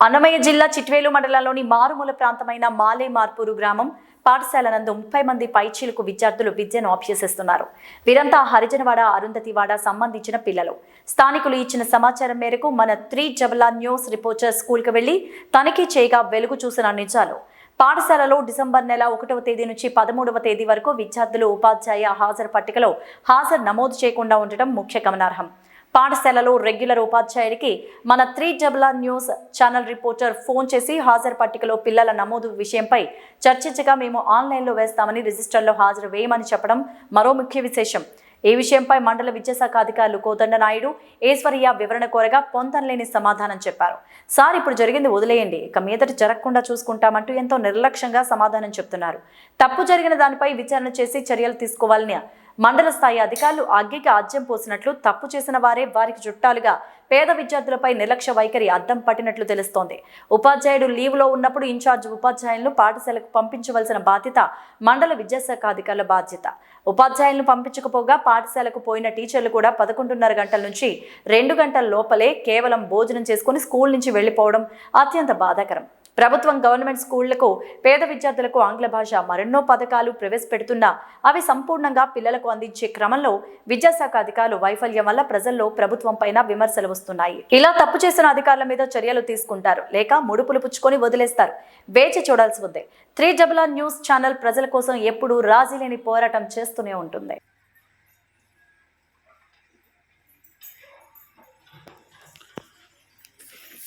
అన్నమయ్య జిల్లా చిట్వేలు మండలంలోని మారుమూల ప్రాంతమైన మాలే మార్పూరు గ్రామం పాఠశాల నందు 30 మంది పైచీలకు విద్యార్థులు విద్యను అభ్యసిస్తున్నారు. వీరంతా హరిజనవాడ, అరుంధతివాడ సంబంధించిన పిల్లలు. స్థానికులు ఇచ్చిన సమాచారం మేరకు మన 3 జబలా న్యూస్ రిపోర్టర్ స్కూల్కి వెళ్లి తనిఖీ చేయగా వెలుగు చూసిన నిజాలు. పాఠశాలలో డిసెంబర్ నెల 1వ తేదీ నుంచి 13వ తేదీ వరకు విద్యార్థులు ఉపాధ్యాయ హాజరు పట్టికలో హాజరు నమోదు చేయకుండా ఉండటం ముఖ్య గమనార్హం. పాఠశాలలో రెగ్యులర్ ఉపాధ్యాయుడికి మన 3 జబలా న్యూస్ ఛానల్ రిపోర్టర్ ఫోన్ చేసి హాజరు పట్టికలో పిల్లల నమోదు విషయంపై చర్చించగా మేము ఆన్లైన్లో వేస్తామని, రిజిస్టర్లో హాజరు వేయమని చెప్పడం మరో ముఖ్య విశేషం. ఈ విషయంపై మండల విద్యాశాఖ అధికారులు కోదండనాయుడు, ఈశ్వరయ్య వివరణ కోరగా పొందలేని సమాధానం చెప్పారు. సార్, ఇప్పుడు జరిగింది వదిలేయండి, ఇక మీదట జరగకుండా చూసుకుంటామంటూ ఎంతో నిర్లక్ష్యంగా సమాధానం చెప్తున్నారు. తప్పు జరిగిన దానిపై విచారణ చేసి చర్యలు తీసుకోవాలని మండల స్థాయి అధికారులు అగ్గికి ఆజ్యం పోసినట్లు, తప్పు చేసిన వారే వారికి చుట్టాలుగా పేద విద్యార్థులపై నిర్లక్ష్య వైఖరి అద్దం పట్టినట్లు తెలుస్తోంది. ఉపాధ్యాయుడు లీవ్లో ఉన్నప్పుడు ఇన్ఛార్జ్ ఉపాధ్యాయులను పాఠశాలకు పంపించవలసిన బాధ్యత మండల విద్యాశాఖ అధికారుల బాధ్యత. ఉపాధ్యాయులను పంపించకపోగా పాఠశాలకు పోయిన టీచర్లు కూడా 11:30 గంటల నుంచి 2 గంటల లోపలే కేవలం భోజనం చేసుకుని స్కూల్ నుంచి వెళ్లిపోవడం అత్యంత బాధాకరం. ప్రభుత్వం గవర్నమెంట్ స్కూళ్లకు పేద విద్యార్థులకు ఆంగ్ల భాష మరెన్నో పథకాలు ప్రవేశపెడుతున్నా అవి సంపూర్ణంగా పిల్లలకు అందించే క్రమంలో విద్యాశాఖ అధికారులు వైఫల్యం వల్ల ప్రజల్లో ప్రభుత్వం పైన విమర్శలు వస్తున్నాయి. ఇలా తప్పు చేసిన అధికారుల మీద చర్యలు తీసుకుంటారు, లేక ముడుపులు పుచ్చుకొని వదిలేస్తారు. వేచి చూడాల్సి ఉంది. 3 జబలా న్యూస్ ఛానల్ ప్రజల కోసం ఎప్పుడూ రాజీ లేని పోరాటం చేస్తూనే ఉంటుంది.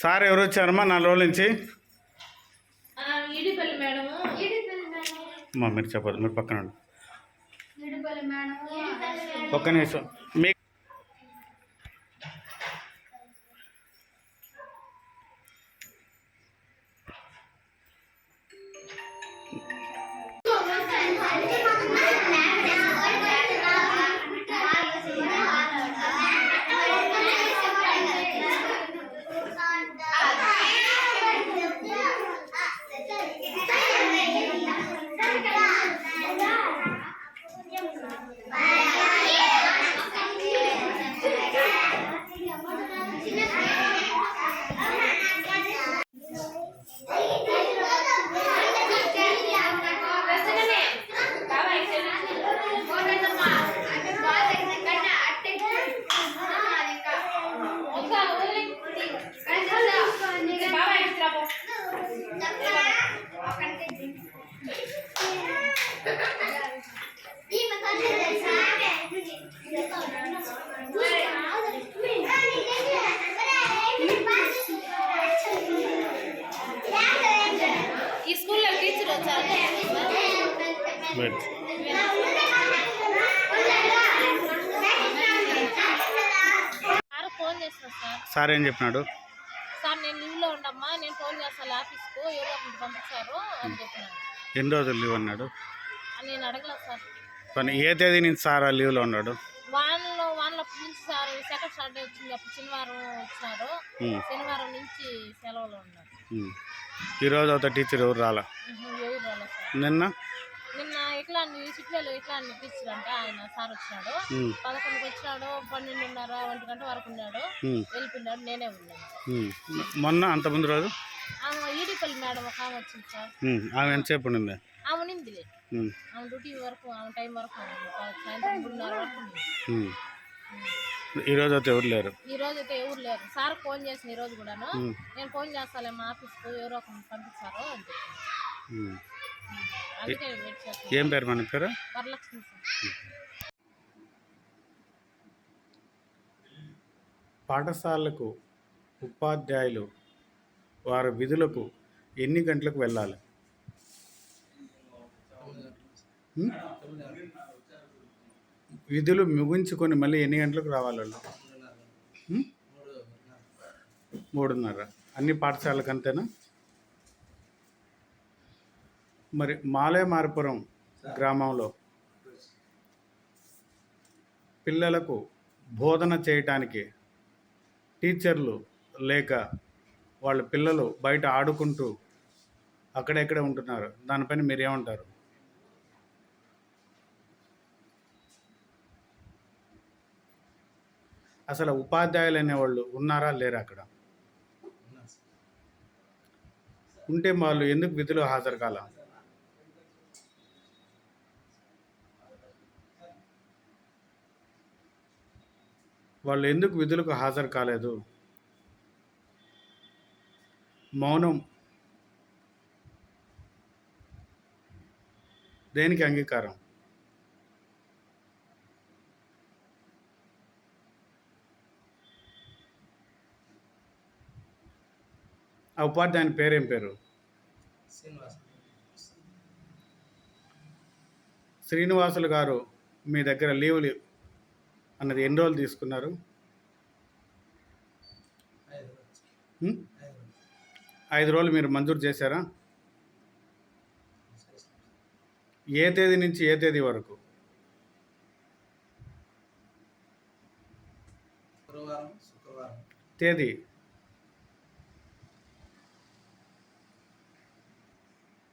సార్ ఎవరు వచ్చారమ్మా 4 రోజుల నుంచి? మీరు చెప్పదు, మీరు పక్కన ఒక్క నిమిషం. మీ ఈ స్కూల్లో టీచర్ వచ్చారు. ఫోన్ చేస్తున్నా సార్ ఏం చెప్పినాడు? సార్, నేను లీవ్లో ఉండమ్మా, నేను ఫోన్ చేస్తాను ఆఫీస్కు, ఎవరో ఒకటి పంపించారు అని చెప్పినాడు. ఎన్ని రోజులు లీవ్ అన్నాడు? నేను అడగలేదు సార్. కానీ ఏ తేదీ నుంచి సార్ లీవ్లో ఉన్నాడు? వానలో నుంచి సార్ సెకండ్ సాటర్డే వచ్చింది, అప్పుడు శనివారం వచ్చినారు. శనివారం నుంచి సెలవులో ఉన్నారు. ఈరోజు ఒక టీచర్ ఎవరు రాలా? ఎవరు రాలేదు సార్. నిన్న ఇట్లా చిట్వేలు ఇట్లా టీచర్ అంటే ఆయన సార్ వచ్చినాడు. 11కి వచ్చినాడు, 12:30 1 గంట వరకు ఉన్నాడు, వెళ్ళిపోయినాడు. నేనే ఉన్నాను. మొన్న అంతకుముందు రోజు ఈడిపల్లి మేడం ఒక ఆమె వచ్చింది సార్. ఆమె ఎంతసేపు ఉండింది? ఆమె ఉంది. ఆమె డ్యూటీ వరకు, ఆమె టైం వరకు, సాయంత్రం 3:30 వరకు ఉంది. ఈరోజు అయితే ఎవరు లేరు? ఈరోజు అయితే ఎవరు లేరు. సార్ ఫోన్ చేసిన ఈరోజు కూడాను, నేను ఫోన్ చేస్తాలే మా ఆఫీస్కు, ఎవరో ఒకరిని పంపిస్తారు అని చెప్పి. అందుకే వెయిట్ చేస్తాను. ఏం పేరు మన పేరు? వరలక్ష్మి సార్. పాఠశాలకు ఉపాధ్యాయులు వారి విధులకు ఎన్ని గంటలకు వెళ్ళాలి? విధులు ముగించుకొని మళ్ళీ ఎన్ని గంటలకు రావాలి వాళ్ళు? 3:30. అన్ని పాఠశాలకు అంతేనా? మరి మాలే మార్పురం గ్రామంలో పిల్లలకు బోధన చేయటానికి టీచర్లు లేక వాళ్ళ పిల్లలు బయట ఆడుకుంటూ అక్కడెక్కడే ఉంటున్నారు. దానిపైన మీరేమంటారు? అసలు ఉపాధ్యాయులు అనేవాళ్ళు ఉన్నారా లేరా అక్కడ? ఉంటే వాళ్ళు ఎందుకు విధులు హాజరు కాల? వాళ్ళు ఎందుకు విధులకు హాజరు కాలేదు? మౌనం దేనికి అంగీకారం? ఆ ఉపాధ్యాయుని పేరేం పేరు? శ్రీనివాసులు గారు మీ దగ్గర లీవులు అన్నది ఎన్ని రోజులు తీసుకున్నారు? 5 రోజులు మీరు మంజూరు చేశారా? ఏ తేదీ నుంచి ఏ తేదీ వరకు? తేదీ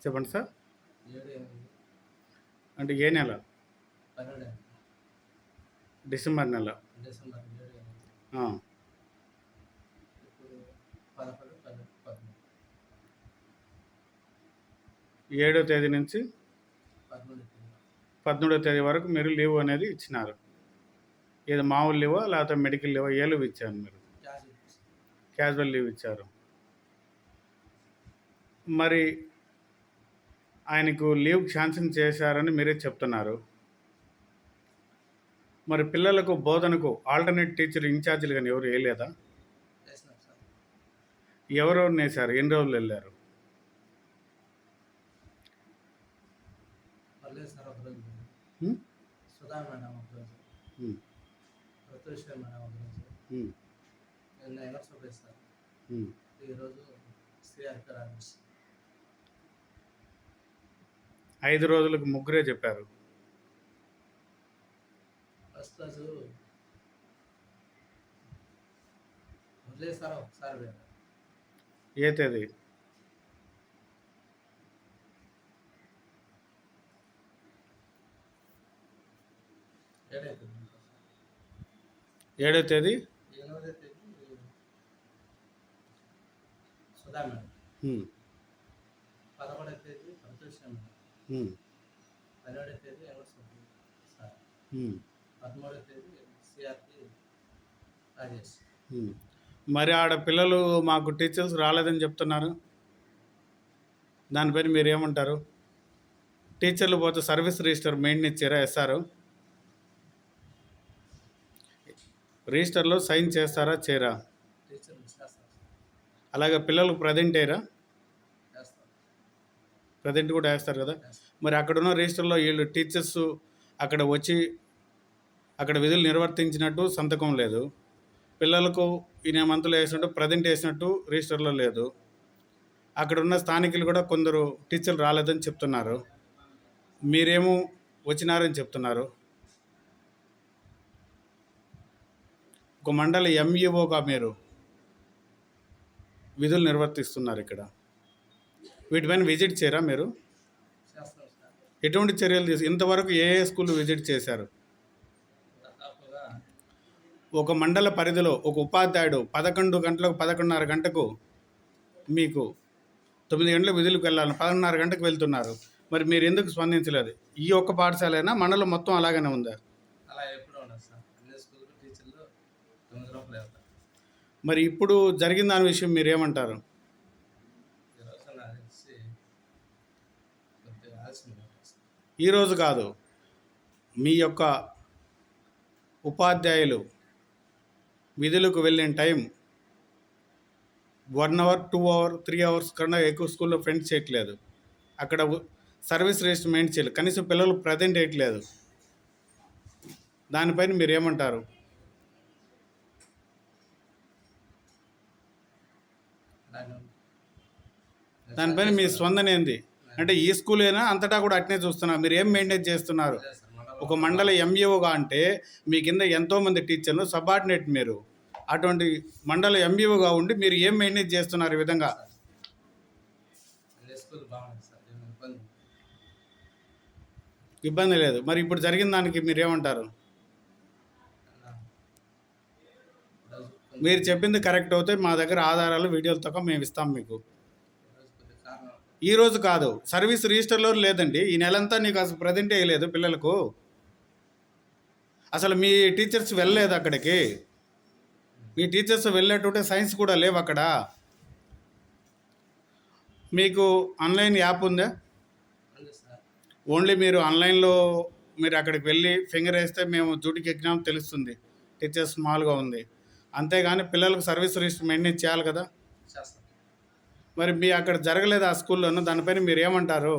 చెప్పండి సార్. అంటే ఏ నెల? డిసెంబర్ నెల. 7వ తేదీ నుంచి 13వ తేదీ వరకు మీరు లీవ్ అనేది ఇచ్చినారు. ఏదో మామూలు లీవా లేకపోతే మెడికల్ లీవా? ఏ లీవ్ ఇచ్చారు మీరు? క్యాజువల్ లీవ్ ఇచ్చారు. మరి ఆయనకు లీవ్ శాంక్షన్ చేశారని మీరే చెప్తున్నారు. మరి పిల్లలకు బోధనకు ఆల్టర్నేట్ టీచర్ ఇన్ఛార్జీలు కానీ ఎవరు వేయలేదా? ఎవరెవరు వేశారు? ఎన్ని రోజులు వెళ్ళారు? సుధా మేడం ఒకరోజు, ప్రత్యూష్ మేడం ఒకరోజు, నిన్న ఎలక్షన్ సార్, ఈరోజు శ్రీహరి రాజేష్. 5 రోజులకు ముగ్గురే చెప్పారు. ఫస్ట్ రోజు వదిలేసారా ఒకసారి వేరే. ఏ తేదీ? 7వ తేదీ 8వ తేదీ సుధా మేడం, 11వ తేదీ ప్రత్యూష్ మేడం, 12వ తేదీ ఎలక్షన్ సార్, 13వ తేదీ సిఆర్పి రాజేష్. మరి ఆడ పిల్లలు మాకు టీచర్స్ రాలేదని చెప్తున్నారు. దానిపైన మీరు ఏమంటారు? టీచర్లు పోతే సర్వీస్ రిజిస్టర్ మెయింటైన్ ఇచ్చారా? ఎస్ఆర్ రిజిస్టర్లో సైన్ చేస్తారా? చేయరా? టీచర్ చేస్తారు, అలాగే పిల్లలు ప్రజెంట్ అయ్యారా? చేస్తారు, ప్రజెంట్ కూడా వేస్తారు కదా. మరి అక్కడున్న రిజిస్టర్లో వీళ్ళు టీచర్స్ అక్కడ వచ్చి అక్కడ విధులు నిర్వర్తించినట్టు సంతకం లేదు. పిల్లలకు ఈ మంత్లో వేసినట్టు ప్రజెంట్ వేసినట్టు రిజిస్టర్లో లేదు. అక్కడున్న స్థానికులు కూడా కొందరు టీచర్లు రాలేదని చెప్తున్నారు. మీరేమో వచ్చినారని చెప్తున్నారు. ఒక మండలి ఎంఈఓగా మీరు విధులు నిర్వర్తిస్తున్నారు ఇక్కడ. వీటిపైన విజిట్ చేయరా మీరు? చేస్తారు సార్. ఎటువంటి చర్యలు ఇంతవరకు ఏ స్కూల్ విజిట్ చేశారు? దాదాపుగా ఒక మండల పరిధిలో ఒక ఉపాధ్యాయుడు 11 గంటలకు 11:30 గంటకు మీకు 9 గంటల విధులకు వెళ్ళాలి, 11:30 గంటకు వెళ్తున్నారు. మరి మీరు ఎందుకు స్పందించలేదు? ఈ ఒక్క పాఠశాలైనా మండలం మొత్తం అలాగనే ఉందా? అలా ఎప్పుడూ ఉండదు సార్. అన్ని స్కూల్ టీచర్లు 9 లోపల వెళ్తారు. మరి ఇప్పుడు జరిగిన దాని విషయం మీరు ఏమంటారు? ఈరోజు నాకు తెలిసి కొద్దిగా ఆలస్యం సార్. ఈరోజు కాదు, మీ యొక్క ఉపాధ్యాయులు విధులకు వెళ్ళిన టైం 1 అవర్ 2 అవర్ 3 అవర్స్ కన్నా ఎక్కువ స్కూల్లో ఫ్రెండ్స్ చేయట్లేదు. అక్కడ సర్వీస్ రిజిస్టర్ మెయింటైన్ చేయలేదు. కనీసం పిల్లలు ప్రజెంట్ చేయట్లేదు. దానిపైన మీరు ఏమంటారు? దానిపైన మీ స్పందన ఏంది? అంటే ఈ స్కూల్ అయినా అంతటా కూడా అట్నే చూస్తున్నారు. మీరు ఏం మెయింటైన్ చేస్తున్నారు? ఒక మండల ఎంఈఓగా అంటే మీ కింద ఎంతోమంది టీచర్లు సబార్డినేట్ మీరు. అటువంటి మండల ఎంఈఓగా ఉండి మీరు ఏం మెయింటైన్ చేస్తున్నారు ఈ విధంగా? స్కూల్ బాగుంది సార్, ఇబ్బంది ఇబ్బంది లేదు. మరి ఇప్పుడు జరిగిన దానికి మీరేమంటారు? మీరు చెప్పింది కరెక్ట్ అవుతే మా దగ్గర ఆధారాలు వీడియోలతో మేము ఇస్తాం మీకు. ఈ రోజు కాదు, సర్వీస్ రిజిస్టర్లో లేదండి. ఈ నెలంతా నీకు అసలు ప్రజెంట్ వేయలేదు పిల్లలకు. అసలు మీ టీచర్స్ వెళ్ళలేదు అక్కడికి. మీ టీచర్స్ వెళ్ళేటుంటే సైన్స్ కూడా లేవు అక్కడ. మీకు ఆన్లైన్ యాప్ ఉందా? ఉంది సార్. ఓన్లీ మీరు ఆన్లైన్లో మీరు అక్కడికి వెళ్ళి ఫింగర్ వేస్తే మేము డ్యూటీకి ఎగ్జామ్ తెలుస్తుంది, టీచర్స్ స్మాల్గా ఉంది. అంతేగాని పిల్లలకు సర్వీస్ రిజిస్టర్ మెయింటైన్ చేయాలి కదా. చేస్తాం. మరి మీ అక్కడ జరగలేదు ఆ స్కూల్లోనూ, దానిపైన మీరు ఏమంటారు?